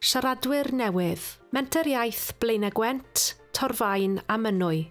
Siaradwyr newydd, Menter Iaith Blaenau Gwent, Torfaen a Mynwy.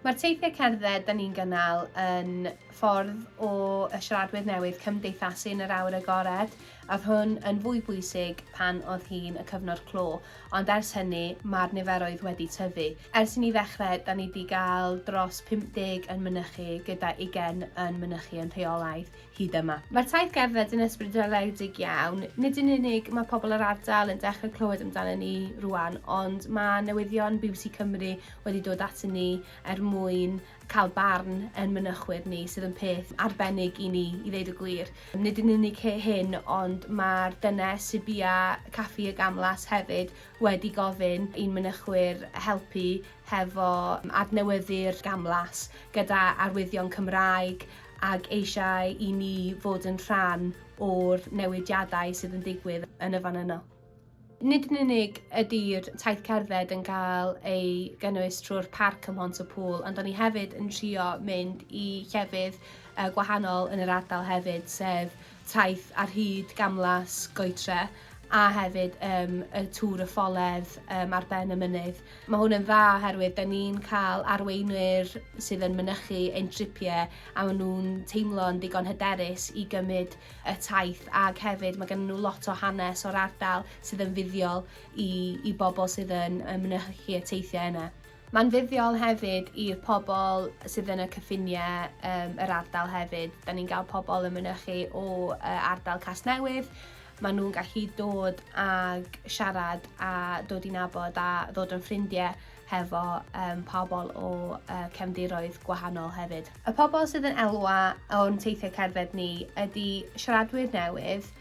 Mae'r teithiau cerdded da ni'n gynnal yn ffordd o y siaradwyr newydd cymdeithasu yn yr awr agored, a hwn yn fwy bwysig pan oedd hi'n y cyfnod clo, ond ers hynny mae'r niferoedd wedi tyfu. Ers i ni ddechrau, da ni wedi cael dros 50 yn mynychu gyda 20 yn mynychu yn rheolaidd hyd yma. Mae'r taith gerdded yn ysbrydoledig iawn. Nid yn unig mae pobl yr ardal yn dechrau clywed amdano ni rwan, ond mae newyddion BBC Cymru wedi dod at ni mwyn cael barn yn mynychwyr ni sydd yn peth arbennig i ni, i ddeud y gwir. Nid yn unig hyn, ond mae'r dynes SIARADWYR Caffi y Gamlas hefyd wedi gofyn i'n mynychwyr helpu hefo adnewyddu'r gamlas gyda arwyddion Cymraeg ac eisiau i ni fod yn rhan o'r newidiadau sydd yn digwydd yn y fan yno. Nid yn unig ydy'r taith cerdded yn cael ei gynnwys trwy'r parc ym Mhontypŵl, ond o'n i hefyd yn trio mynd i llefydd gwahanol yn yr ardal hefyd, sef taith ar hyd gamlas goetre, a hefyd y tŵr y ffoledd ar ben y mynydd. Mae hwn yn dda oherwydd da ni'n cael arweinwyr sydd yn mynychu ein tripiau a maen nhw'n teimlo'n digon hyderus i gymryd y taith, ac hefyd mae gen nhw lot o hanes o'r ardal sydd yn fuddiol i bobl sydd yn mynychu y teithiau yna. Mae'n fuddiol hefyd i'r pobl sydd yn y cyffiniau yr ardal hefyd. Da ni'n cael pobl yn mynychu o ardal Casnewydd. Maen nhw'n gallu dod ag siarad a dod i nabod a ddod yn ffrindiau hefo pobl o cefndiroedd gwahanol hefyd. Y pobl sydd yn elwa o'n teithiau cerdded ni ydy siaradwyr newydd,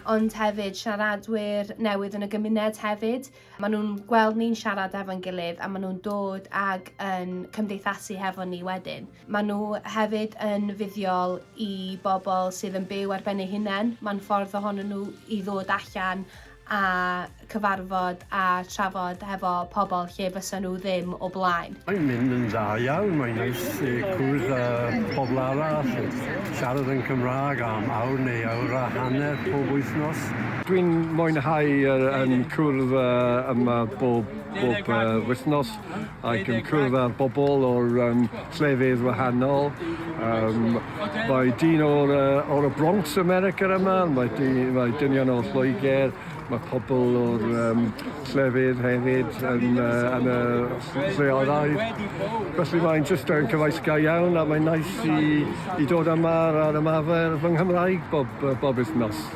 ond hefyd siaradwyr newydd yn y gymuned hefyd. Maen nhw'n gweld ni'n siarad efo'n gilydd a maen nhw'n dod ag yn cymdeithasu hefo ni wedyn. Maen nhw hefyd yn fuddiol i bobl sydd yn byw ar ben eu hunain. Mae'n ffordd ohonyn nhw i ddod allan a cyfarfod a trafod hefo pobl lle fysa nhw ddim o blaen. Mae'n mynd yn dda iawn, mae'n neis cwrdd pobl arall, siarad yn Cymraeg am awr neu awr a hanner pob wythnos. Dwi'n mwynhau yn cwrdd yma bob wythnos ac yn cwrdd â'r bobl o'r llefydd wahanol. Mae dyn o'r Bronx America yma, mae dynion o'r Lloegr, mae pobl o'r llefydd hefyd yn y rheolaidd. Felly mae'n jyst yn cyfeillgar iawn a mae'n neis i dod yma ar ymarfer fy Nghymraeg bob wythnos.